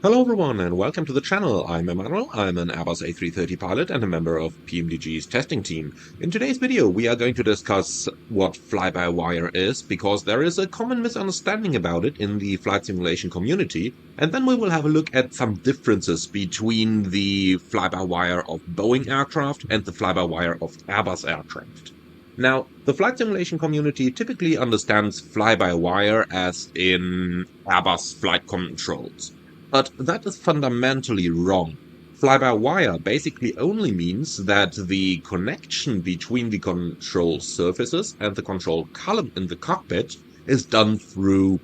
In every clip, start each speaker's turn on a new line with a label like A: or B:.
A: Hello everyone and welcome to the channel. I'm Emmanuel, I'm an Airbus A330 pilot and a member of PMDG's testing team. In today's video we are going to discuss what fly-by-wire is, because there is a common misunderstanding about it in the flight simulation community, and then we will have a look at some differences between the fly-by-wire of Boeing aircraft and the fly-by-wire of Airbus aircraft. Now, the flight simulation community typically understands fly-by-wire as in Airbus flight controls. But that is fundamentally wrong. Fly-by-wire basically only means that the connection between the control surfaces and the control column in the cockpit is done through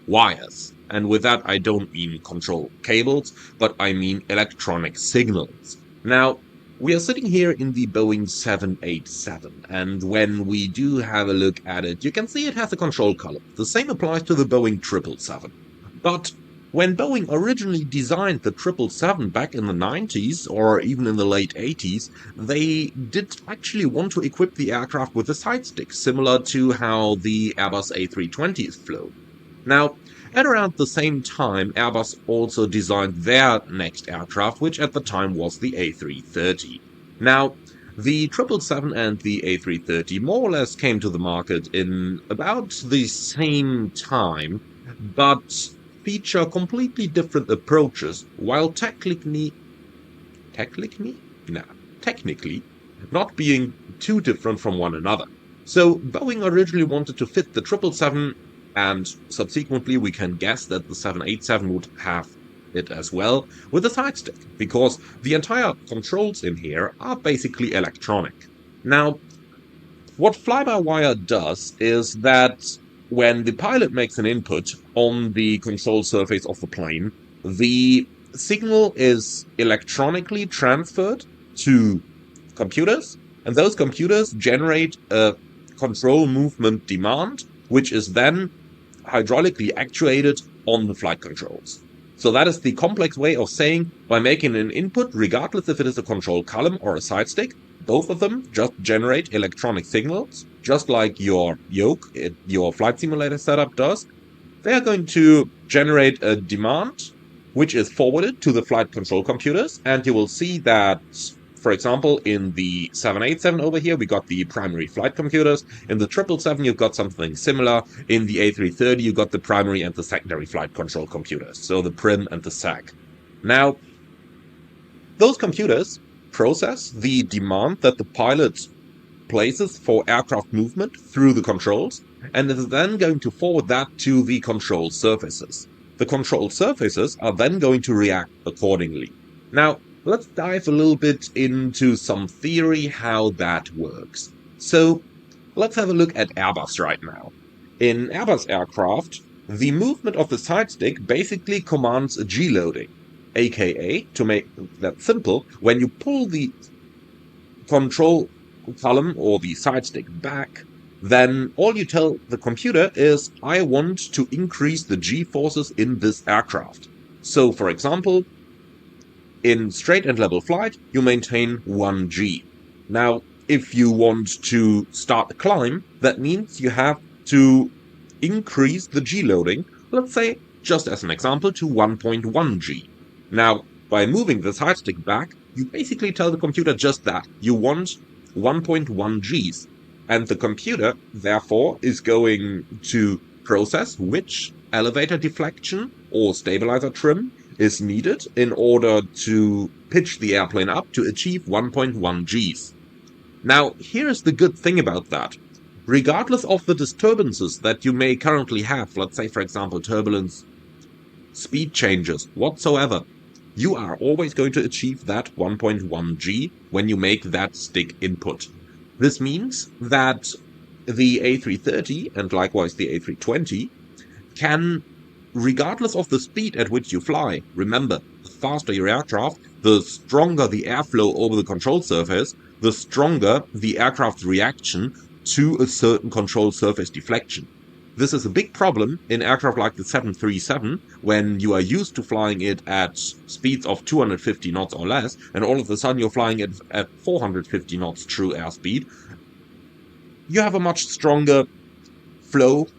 A: wires. And with that I don't mean control cables, but I mean electronic signals. Now, we are sitting here in the Boeing 787, and when we do have a look at it, you can see it has a control column. The same applies to the Boeing 777. But when Boeing originally designed the 777 back in the 90s or even in the late 80s, they did actually want to equip the aircraft with a side stick, similar to how the Airbus A320 is flown. Now, at around the same time, Airbus also designed their next aircraft, which at the time was the A330. Now, the 777 and the A330 more or less came to the market in about the same time, but feature completely different approaches, while technically not being too different from one another. So Boeing originally wanted to fit the 777, and subsequently we can guess that the 787 would have it as well, with a side stick, because the entire controls in here are basically electronic. Now, what fly-by-wire does is that when the pilot makes an input on the control surface of the plane, the signal is electronically transferred to computers, and those computers generate a control movement demand, which is then hydraulically actuated on the flight controls. So that is the complex way of saying, by making an input, regardless if it is a control column or a side stick, both of them just generate electronic signals, just like your Yoke, your flight simulator setup does. They are going to generate a demand, which is forwarded to the flight control computers, and you will see that, for example, in the 787 over here, we got the primary flight computers. In the 777, you've got something similar. In the A330, you got the primary and the secondary flight control computers, so the prim and the sec. Now, those computers process the demand that the pilot places for aircraft movement through the controls, and is then going to forward that to the control surfaces. The control surfaces are then going to react accordingly. Now, let's dive a little bit into some theory how that works. So, let's have a look at Airbus right now. In Airbus aircraft, the movement of the side stick basically commands a G-loading. AKA, to make that simple, when you pull the control column or the side stick back, then all you tell the computer is, I want to increase the G-forces in this aircraft. So, for example, in straight and level flight, you maintain 1 G. Now, if you want to start a climb, that means you have to increase the G-loading, let's say, just as an example, to 1.1 G. Now, by moving the side stick back, you basically tell the computer just that. You want 1.1 Gs. And the computer, therefore, is going to process which elevator deflection or stabilizer trim is needed in order to pitch the airplane up to achieve 1.1 Gs. Now, here's the good thing about that. Regardless of the disturbances that you may currently have, let's say, for example, turbulence, speed changes, whatsoever, you are always going to achieve that 1.1 G when you make that stick input. This means that the A330 and likewise the A320 can, regardless of the speed at which you fly, remember, the faster your aircraft, the stronger the airflow over the control surface, the stronger the aircraft's reaction to a certain control surface deflection. This is a big problem in aircraft like the 737, when you are used to flying it at speeds of 250 knots or less, and all of a sudden you're flying it at 450 knots true airspeed. You have a much stronger flow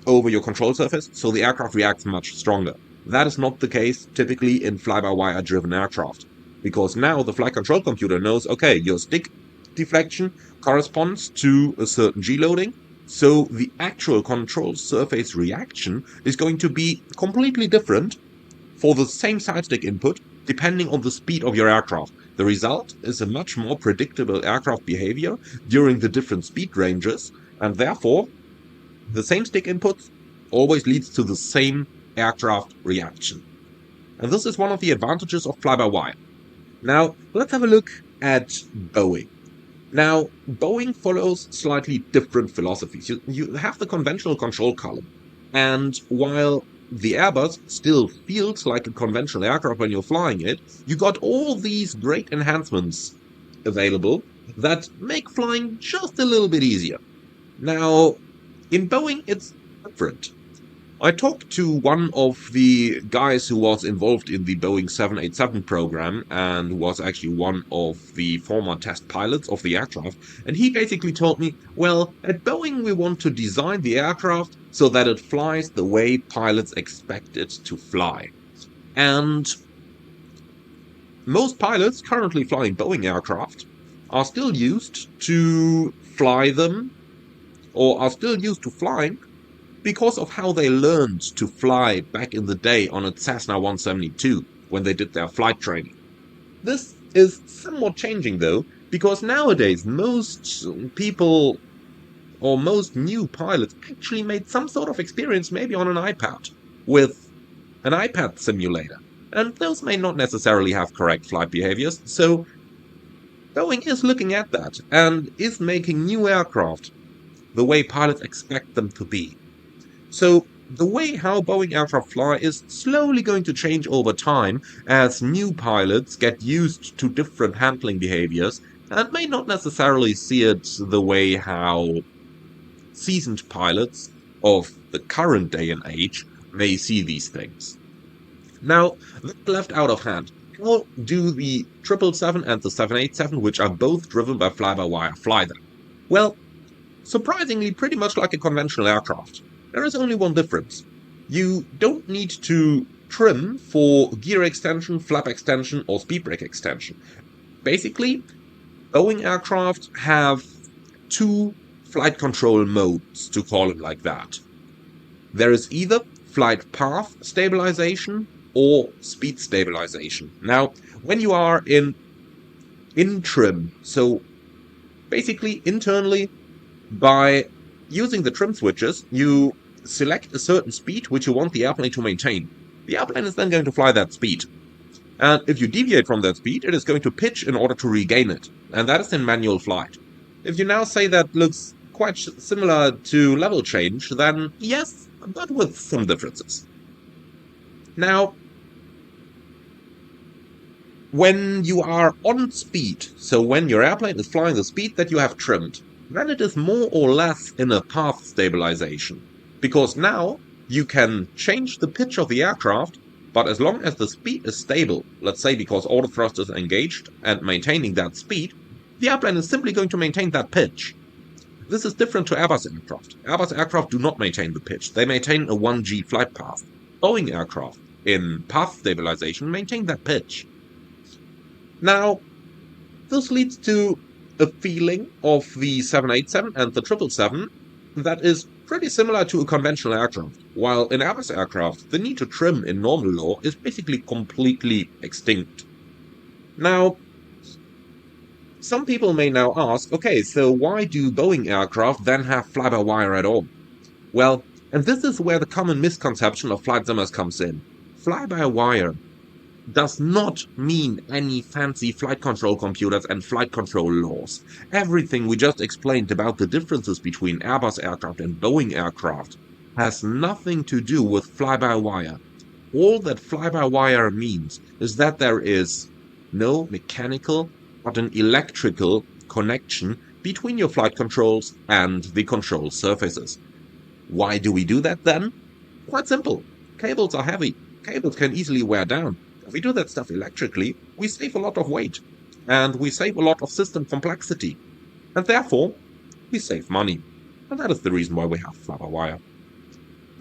A: over your control surface, so the aircraft reacts much stronger. That is not the case typically in fly-by-wire driven aircraft, because now the flight control computer knows, okay, your stick deflection corresponds to a certain G-loading, so the actual control surface reaction is going to be completely different for the same side stick input depending on the speed of your aircraft. The result is a much more predictable aircraft behavior during the different speed ranges, and therefore the same stick inputs always leads to the same aircraft reaction. And this is one of the advantages of fly-by-wire. Now, let's have a look at Boeing. Now, Boeing follows slightly different philosophies. You have the conventional control column, and while the Airbus still feels like a conventional aircraft when you're flying it, you got all these great enhancements available that make flying just a little bit easier. Now, in Boeing, it's different. I talked to one of the guys who was involved in the Boeing 787 program and was actually one of the former test pilots of the aircraft, and he basically told me, well, at Boeing we want to design the aircraft so that it flies the way pilots expect it to fly. And most pilots currently flying Boeing aircraft are still used to fly them, or are still used to flying because of how they learned to fly back in the day on a Cessna 172 when they did their flight training. This is somewhat changing though, because nowadays most people or most new pilots actually made some sort of experience maybe on an iPad with an iPad simulator, and those may not necessarily have correct flight behaviors, so Boeing is looking at that and is making new aircraft the way pilots expect them to be. So the way how Boeing aircraft fly is slowly going to change over time as new pilots get used to different handling behaviors and may not necessarily see it the way how seasoned pilots of the current day and age may see these things. Now, that left out of hand. How do the 777 and the 787, which are both driven by fly-by-wire, fly them? Well, surprisingly pretty much like a conventional aircraft. There is only one difference. You don't need to trim for gear extension, flap extension, or speed brake extension. Basically, Boeing aircraft have two flight control modes, to call it like that. There is either flight path stabilization or speed stabilization. Now, when you are in trim, so basically internally, by using the trim switches, you select a certain speed which you want the airplane to maintain. The airplane is then going to fly that speed. And if you deviate from that speed, it is going to pitch in order to regain it. And that is in manual flight. If you now say that looks quite similar to level change, then yes, but with some differences. Now, when you are on speed, so when your airplane is flying the speed that you have trimmed, then it is more or less in a path stabilization. Because now you can change the pitch of the aircraft, but as long as the speed is stable, let's say because all the thrust is engaged and maintaining that speed, the airplane is simply going to maintain that pitch. This is different to Airbus aircraft. Airbus aircraft do not maintain the pitch, they maintain a 1G flight path. Boeing aircraft, in path stabilization, maintain that pitch. Now, this leads to a feeling of the 787 and the 777 that is pretty similar to a conventional aircraft, while in Airbus aircraft, the need to trim in normal law is basically completely extinct. Now, some people may now ask, okay, so why do Boeing aircraft then have fly-by-wire at all? Well, and this is where the common misconception of flight simmers comes in. Fly-by-wire does not mean any fancy flight control computers and flight control laws. Everything we just explained about the differences between Airbus aircraft and Boeing aircraft has nothing to do with fly-by-wire. All that fly-by-wire means is that there is no mechanical but an electrical connection between your flight controls and the control surfaces. Why do we do that then? Quite simple. Cables are heavy. Cables can easily wear down. If we do that stuff electrically, we save a lot of weight, and we save a lot of system complexity, and therefore, we save money. And that is the reason why we have fly-by-wire.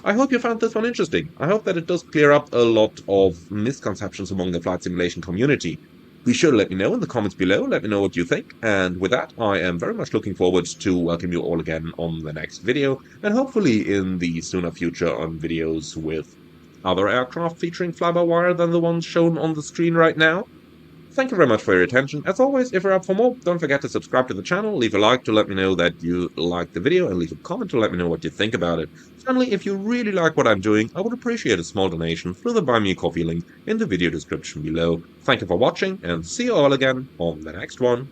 A: I hope you found this one interesting. I hope that it does clear up a lot of misconceptions among the flight simulation community. Be sure to let me know in the comments below, let me know what you think, and with that, I am very much looking forward to welcome you all again on the next video, and hopefully in the sooner future on videos with other aircraft featuring fly-by-wire than the ones shown on the screen right now. Thank you very much for your attention. As always, if you're up for more, don't forget to subscribe to the channel, leave a like to let me know that you liked the video, and leave a comment to let me know what you think about it. Finally, if you really like what I'm doing, I would appreciate a small donation through the Buy Me a Coffee link in the video description below. Thank you for watching, and see you all again on the next one.